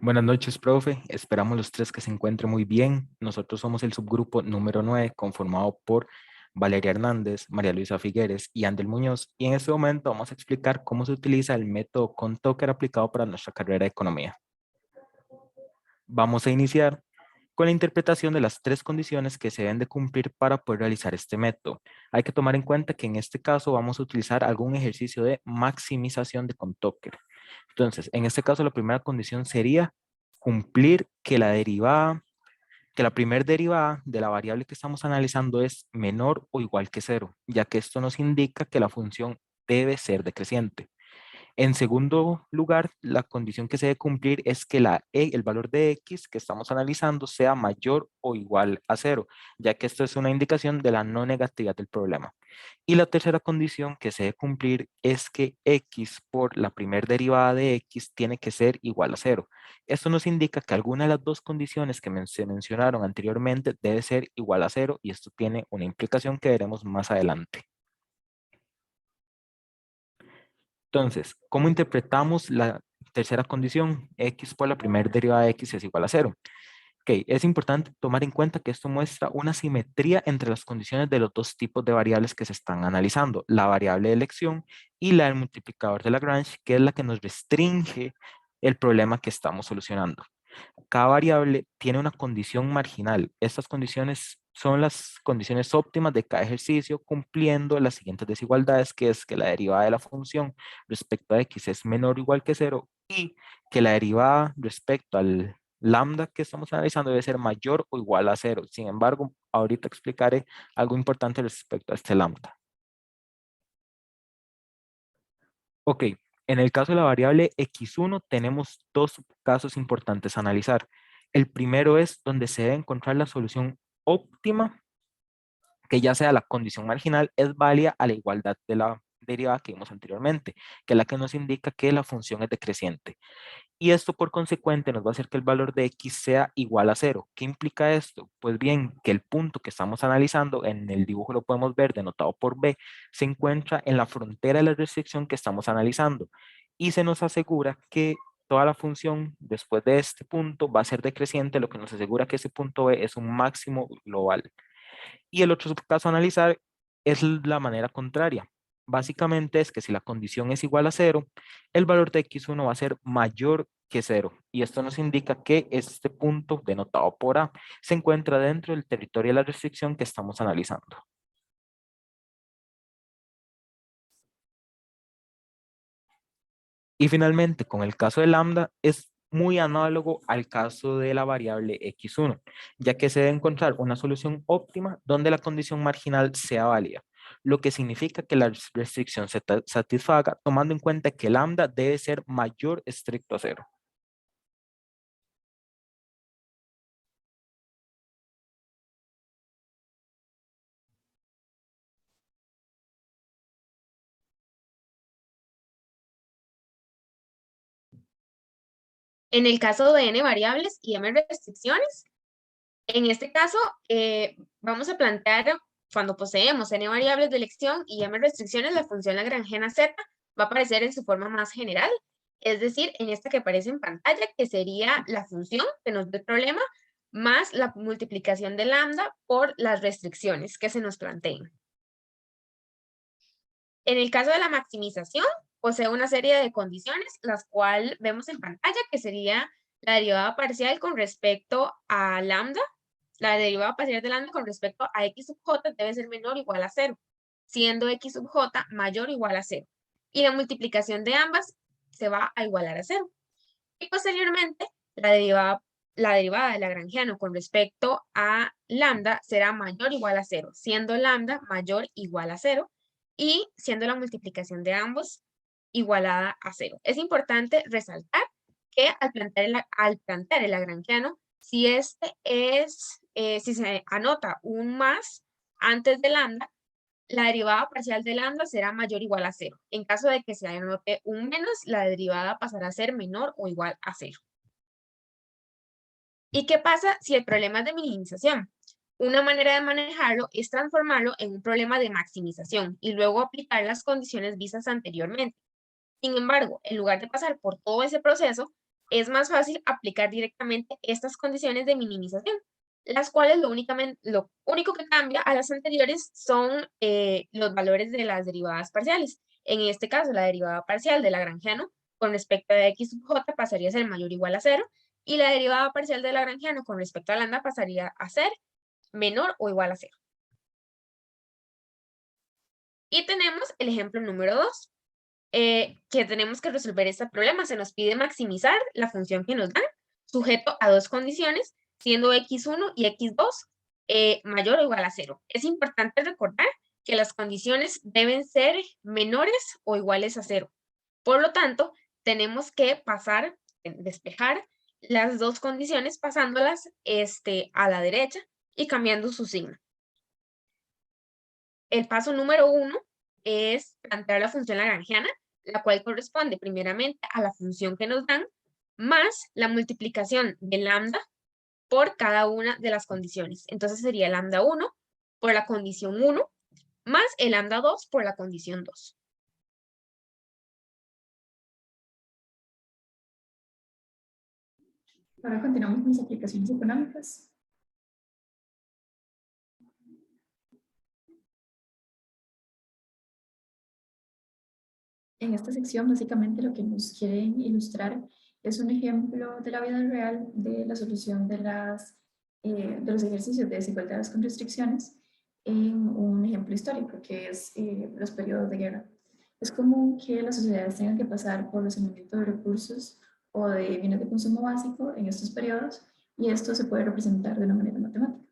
Buenas noches, profe. Esperamos los tres que se encuentren muy bien. Nosotros somos el subgrupo número 9, conformado por Valeria Hernández, María Luisa Figueres y Andel Muñoz. Y en este momento vamos a explicar cómo se utiliza el método Contoker aplicado para nuestra carrera de economía. Vamos a iniciar con la interpretación de las tres condiciones que se deben de cumplir para poder realizar este método. Hay que tomar en cuenta que en este caso vamos a utilizar algún ejercicio de maximización de Contoker. Entonces, en este caso la primera condición sería cumplir que la primera derivada de la variable que estamos analizando es menor o igual que cero, ya que esto nos indica que la función debe ser decreciente. En segundo lugar, la condición que se debe cumplir es que el valor de x que estamos analizando sea mayor o igual a cero, ya que esto es una indicación de la no negatividad del problema. Y la tercera condición que se debe cumplir es que x por la primera derivada de x tiene que ser igual a cero. Esto nos indica que alguna de las dos condiciones que se mencionaron anteriormente debe ser igual a cero y esto tiene una implicación que veremos más adelante. Entonces, ¿cómo interpretamos la tercera condición? X por la primera derivada de x es igual a cero. Ok, es importante tomar en cuenta que esto muestra una simetría entre las condiciones de los dos tipos de variables que se están analizando, la variable de elección y la del multiplicador de Lagrange, que es la que nos restringe el problema que estamos solucionando. Cada variable tiene una condición marginal. Estas condiciones son las condiciones óptimas de cada ejercicio cumpliendo las siguientes desigualdades, que es que la derivada de la función respecto a x es menor o igual que cero y que la derivada respecto al lambda que estamos analizando debe ser mayor o igual a cero. Sin embargo, ahorita explicaré algo importante respecto a este lambda. Ok, en el caso de la variable x1 tenemos dos casos importantes a analizar. El primero es donde se debe encontrar la solución óptima, que ya sea la condición marginal es válida a la igualdad de la derivada que vimos anteriormente, que es la que nos indica que la función es decreciente. Y esto por consecuente nos va a hacer que el valor de x sea igual a cero. ¿Qué implica esto? Pues bien, que el punto que estamos analizando, en el dibujo lo podemos ver denotado por b, se encuentra en la frontera de la restricción que estamos analizando. Y se nos asegura que toda la función después de este punto va a ser decreciente, lo que nos asegura que ese punto b es un máximo global. Y el otro caso a analizar es la manera contraria. Básicamente es que si la condición es igual a cero, el valor de x1 va a ser mayor que cero. Y esto nos indica que este punto, denotado por A, se encuentra dentro del territorio de la restricción que estamos analizando. Y finalmente, con el caso de lambda, es muy análogo al caso de la variable x1, ya que se debe encontrar una solución óptima donde la condición marginal sea válida, lo que significa que la restricción se satisfaga tomando en cuenta que lambda debe ser mayor estricto a cero. En el caso de n variables y m restricciones, en este caso vamos a plantear cuando poseemos n variables de elección y m restricciones, la función lagrangiana z va a aparecer en su forma más general, es decir, en esta que aparece en pantalla, que sería la función que nos da el problema, más la multiplicación de lambda por las restricciones que se nos planteen. En el caso de la maximización, posee una serie de condiciones, las cuales vemos en pantalla, que sería la derivada parcial con respecto a lambda. La derivada parcial de lambda con respecto a x sub j debe ser menor o igual a cero, siendo x sub j mayor o igual a cero. Y la multiplicación de ambas se va a igualar a cero. Y posteriormente, la derivada del lagrangiano con respecto a lambda será mayor o igual a cero, siendo lambda mayor o igual a cero y siendo la multiplicación de ambos igualada a cero. Es importante resaltar que al plantear el lagrangiano, si se anota un más antes de lambda, la derivada parcial de lambda será mayor o igual a cero. En caso de que se anote un menos, la derivada pasará a ser menor o igual a cero. ¿Y qué pasa si el problema es de minimización? Una manera de manejarlo es transformarlo en un problema de maximización y luego aplicar las condiciones vistas anteriormente. Sin embargo, en lugar de pasar por todo ese proceso, es más fácil aplicar directamente estas condiciones de minimización, las cuales lo único que cambia a las anteriores son los valores de las derivadas parciales. En este caso, la derivada parcial de Lagrangiano con respecto a x sub j pasaría a ser mayor o igual a 0, y la derivada parcial de Lagrangiano con respecto a lambda pasaría a ser menor o igual a 0. Y tenemos el ejemplo número 2, que tenemos que resolver este problema. Se nos pide maximizar la función que nos dan, sujeto a dos condiciones, siendo x1 y x2 mayor o igual a 0. Es importante recordar que las condiciones deben ser menores o iguales a 0. Por lo tanto, tenemos que despejar las dos condiciones pasándolas a la derecha y cambiando su signo. El paso número 1 es plantear la función lagrangiana, la cual corresponde primeramente a la función que nos dan, más la multiplicación de lambda por cada una de las condiciones. Entonces sería lambda 1 por la condición 1, más el lambda 2 por la condición 2. Ahora continuamos con las aplicaciones económicas. En esta sección, básicamente, lo que nos quieren ilustrar es un ejemplo de la vida real de la solución de los ejercicios de desigualdades con restricciones en un ejemplo histórico, que es los periodos de guerra. Es común que las sociedades tengan que pasar por racionamiento de recursos o de bienes de consumo básico en estos periodos, y esto se puede representar de una manera matemática.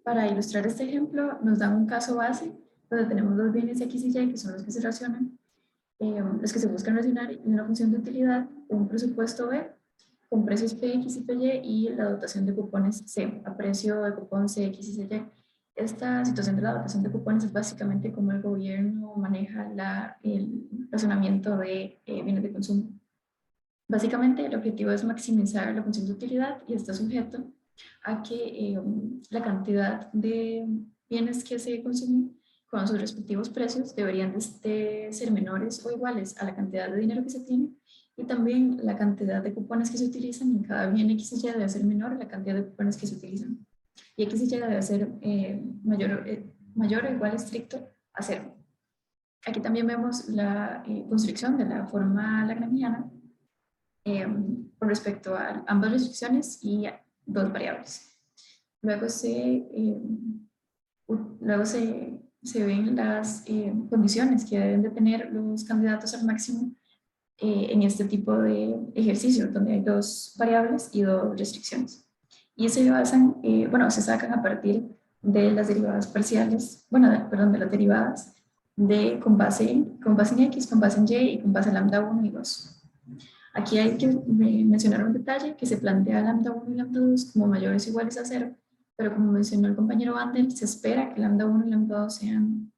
Para ilustrar este ejemplo, nos dan un caso base donde tenemos dos bienes X y Y, que son los que se racionan, los que se buscan racionar en una función de utilidad, un presupuesto B, con precios PX y PY, y la dotación de cupones C, a precio de cupón CX y CY. Esta situación de la dotación de cupones es básicamente cómo el gobierno maneja el racionamiento de bienes de consumo. Básicamente, el objetivo es maximizar la función de utilidad y está sujeto a que la cantidad de bienes que se consumen con sus respectivos precios deberían de ser menores o iguales a la cantidad de dinero que se tiene, y también la cantidad de cupones que se utilizan en cada bien X y Y debe ser menor a la cantidad de cupones que se utilizan. Y X y Y debe ser mayor o igual estricto a 0. Aquí también vemos la construcción de la forma lagrangiana con respecto a ambas restricciones y dos variables. Luego se ven las condiciones que deben de tener los candidatos al máximo en este tipo de ejercicio, donde hay dos variables y dos restricciones. Y se basan, se sacan a partir de las derivadas parciales, de las derivadas con base en X, con base en Y y con base en lambda 1 y 2. Aquí hay que mencionar un detalle, que se plantea lambda 1 y lambda 2 como mayores o iguales a 0, pero como mencionó el compañero Andel, se espera que lambda 1 y lambda 2 sean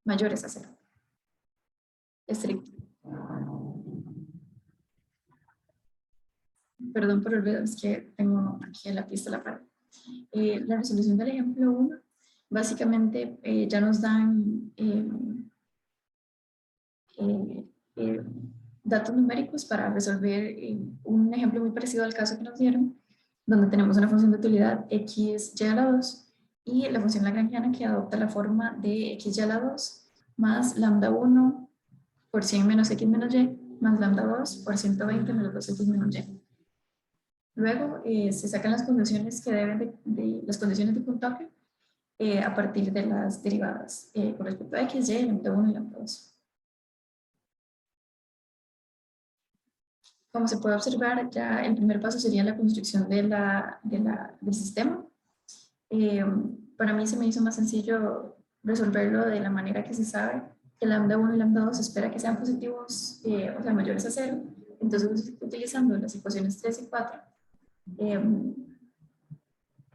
mayores a 0. Estricto. Perdón por el ruido, es que tengo aquí en la pista la parte. La resolución del ejemplo 1, básicamente ya nos dan datos numéricos para resolver un ejemplo muy parecido al caso que nos dieron, donde tenemos una función de utilidad x y a la 2 y la función lagrangiana que adopta la forma de x y a la 2 más lambda 1 por 100 menos x menos y más lambda 2 por 120 menos 2x menos y. Luego se sacan las condiciones que deben de las condiciones de puntaje a partir de las derivadas con respecto a x, y, lambda 1 y lambda 2. Como se puede observar, ya el primer paso sería la construcción del sistema. Para mí se me hizo más sencillo resolverlo de la manera que se sabe que lambda 1 y lambda 2 se espera que sean positivos, o sea, mayores a 0. Entonces, utilizando las ecuaciones 3 y 4,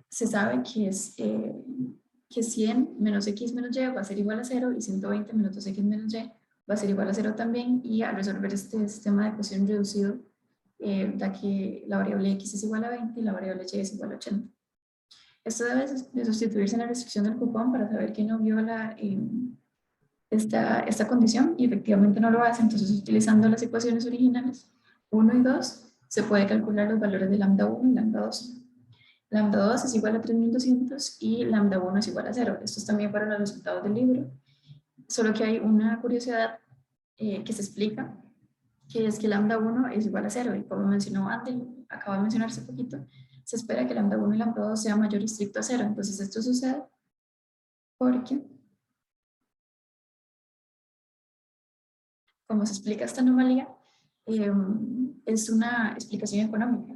se sabe que 100 menos x menos y va a ser igual a 0 y 120 menos 2x menos y va a ser igual a 0 también, y al resolver este sistema de ecuación reducido, da que la variable x es igual a 20 y la variable y es igual a 80. Esto debe de sustituirse en la restricción del cupón para saber que no viola esta condición y efectivamente no lo hace. Entonces, utilizando las ecuaciones originales 1 y 2, se puede calcular los valores de lambda 1 y lambda 2. Lambda 2 es igual a 3200 y lambda 1 es igual a 0. Estos también fueron los resultados del libro. Solo que hay una curiosidad que se explica, que es que lambda 1 es igual a 0. Y como mencionó antes, acaba de mencionarse hace poquito, se espera que lambda 1 y lambda 2 sea mayor o estricto a 0. Entonces esto sucede porque, como se explica esta anomalía, es una explicación económica.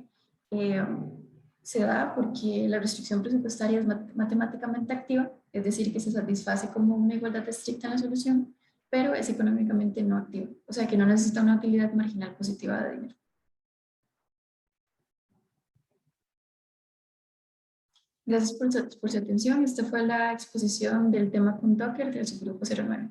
Se da porque la restricción presupuestaria es matemáticamente activa, es decir, que se satisface como una igualdad estricta en la solución, pero es económicamente no activa, o sea que no necesita una utilidad marginal positiva de dinero. Gracias por su atención. Esta fue la exposición del tema con Docker del subgrupo 09.